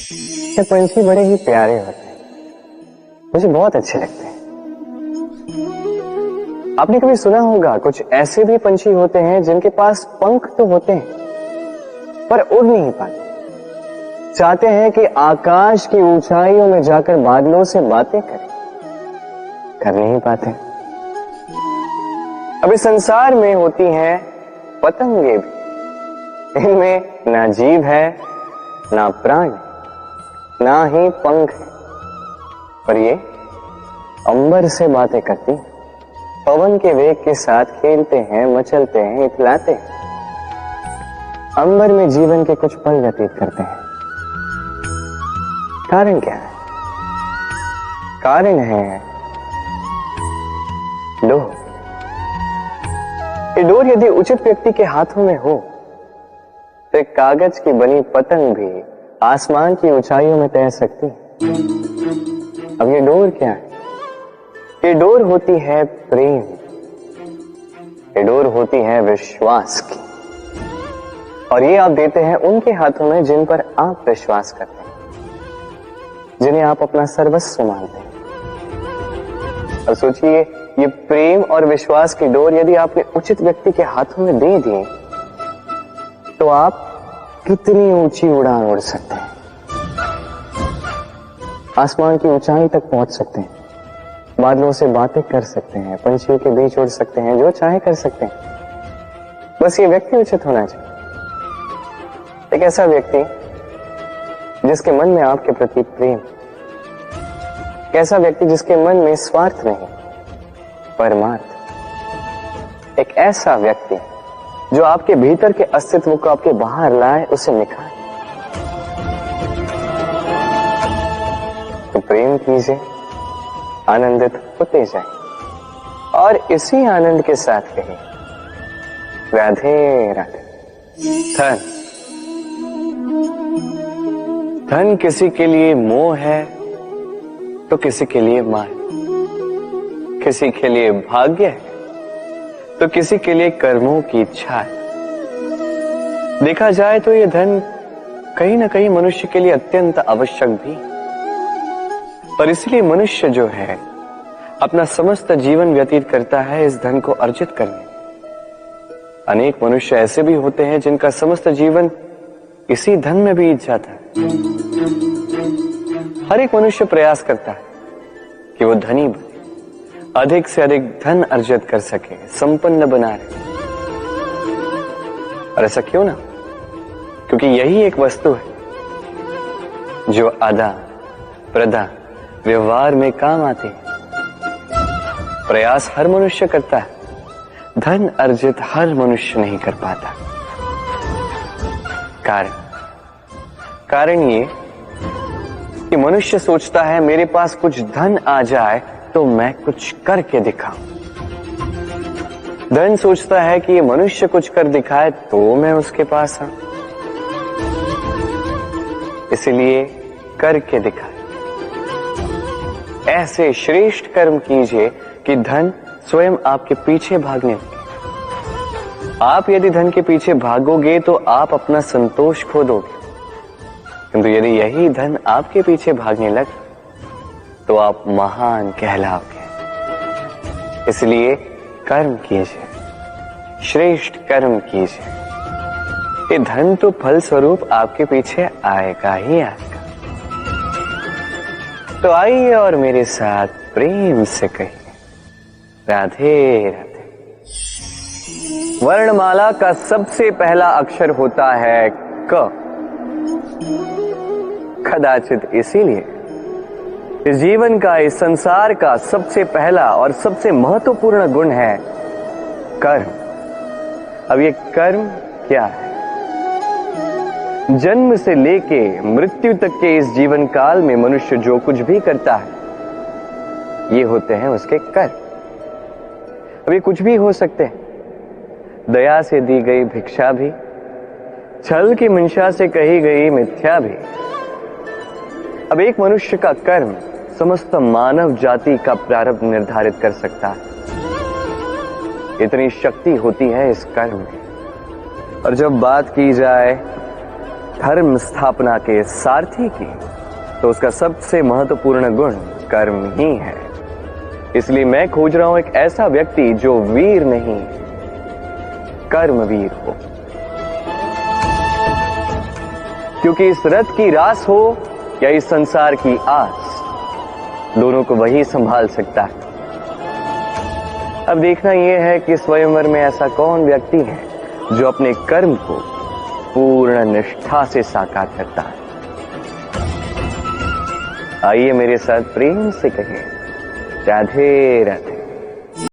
ये पंछी बड़े ही प्यारे होते हैं, मुझे बहुत अच्छे लगते हैं। आपने कभी सुना होगा कुछ ऐसे भी पंछी होते हैं जिनके पास पंख तो होते हैं पर उड़ नहीं पाते। चाहते हैं कि आकाश की ऊंचाइयों में जाकर बादलों से बातें करें, कर नहीं पाते। अभी संसार में होती हैं पतंगे भी, इनमें ना जीभ है, ना प्राण, ना ही पंख है, पर ये अंबर से बातें करती हैं, पवन के वेग के साथ खेलते हैं, मचलते हैं, इतलाते हैं। अंबर में जीवन के कुछ पल व्यतीत करते हैं। कारण क्या है? कारण है डोर। ये डोर यदि उचित व्यक्ति के हाथों में हो तो एक कागज की बनी पतंग भी आसमान की ऊंचाइयों में तैर सकती है। अब ये डोर क्या है? ये डोर होती है प्रेम, ये डोर होती है विश्वास की, और ये आप देते हैं उनके हाथों में जिन पर आप विश्वास करते हैं, जिन्हें आप अपना सर्वस्व मानते हैं। और सोचिए, ये प्रेम और विश्वास की डोर यदि आपने उचित व्यक्ति के हाथों में दे दी तो आप कितनी ऊंची उड़ान उड़ सकते हैं, आसमान की ऊंचाई तक पहुंच सकते हैं, बादलों से बातें कर सकते हैं, पंछियों के बीच उड़ सकते हैं, जो चाहे कर सकते हैं। बस ये व्यक्ति उचित होना चाहिए। एक ऐसा व्यक्ति जिसके मन में आपके प्रति प्रेम, एक ऐसा व्यक्ति जिसके मन में स्वार्थ नहीं, परमार्थ। एक ऐसा व्यक्ति जो आपके भीतर के अस्तित्व को आपके बाहर लाए, उसे निखारे। तो प्रेम कीजिए, आनंदित होते जाए, और इसी आनंद के साथ कहिए राधे राधे। धन, धन किसी के लिए मोह है तो किसी के लिए मान, किसी के लिए भाग्य है तो किसी के लिए कर्मों की इच्छा है। देखा जाए तो यह धन कहीं ना कहीं मनुष्य के लिए अत्यंत आवश्यक भी, पर इसलिए मनुष्य जो है अपना समस्त जीवन व्यतीत करता है इस धन को अर्जित करने। अनेक मनुष्य ऐसे भी होते हैं जिनका समस्त जीवन इसी धन में बीत जाता है। हर एक मनुष्य प्रयास करता है कि वो धनी बने, अधिक से अधिक धन अर्जित कर सके, संपन्न बना रहे। और ऐसा क्यों ना? क्योंकि यही एक वस्तु है जो आदान प्रदान व्यवहार में काम आती है। प्रयास हर मनुष्य करता है, धन अर्जित हर मनुष्य नहीं कर पाता। कारण ये कि मनुष्य सोचता है मेरे पास कुछ धन आ जाए तो मैं कुछ करके दिखाऊं। धन सोचता है कि ये मनुष्य कुछ कर दिखाए तो मैं उसके पास आऊं, इसलिए करके दिखाए। ऐसे श्रेष्ठ कर्म कीजिए कि धन स्वयं आपके पीछे भागने लगे। आप यदि धन के पीछे भागोगे तो आप अपना संतोष खो दोगे, किंतु यदि यही धन आपके पीछे भागने लगे तो आप महान कहलाओगे। इसलिए कर्म कीजिए, श्रेष्ठ कर्म कीजिए। ये धन तो फल स्वरूप आपके पीछे आएगा ही आएगा। तो आइए और मेरे साथ प्रेम से कहिए राधे राधे। वर्णमाला का सबसे पहला अक्षर होता है क। कदाचित इसीलिए इस जीवन का, इस संसार का सबसे पहला और सबसे महत्वपूर्ण गुण है कर्म। अब ये कर्म क्या है? जन्म से लेके मृत्यु तक के इस जीवन काल में मनुष्य जो कुछ भी करता है ये होते हैं उसके कर्म। अब ये कुछ भी हो सकते हैं, दया से दी गई भिक्षा भी, छल की मंशा से कही गई मिथ्या भी। अब एक मनुष्य का कर्म समस्त मानव जाति का प्रारब्ध निर्धारित कर सकता है। इतनी शक्ति होती है इस कर्म में। और जब बात की जाए धर्म स्थापना के सारथी की, तो उसका सबसे महत्वपूर्ण गुण कर्म ही है। इसलिए मैं खोज रहा हूं एक ऐसा व्यक्ति जो वीर नहीं, कर्मवीर हो। क्योंकि इस रथ की रास हो या इस संसार की आस, दोनों को वही संभाल सकता है। अब देखना यह है कि स्वयंवर में ऐसा कौन व्यक्ति है जो अपने कर्म को पूर्ण निष्ठा से साकार करता है। आइए मेरे साथ प्रेम से कहें, राधे राधे।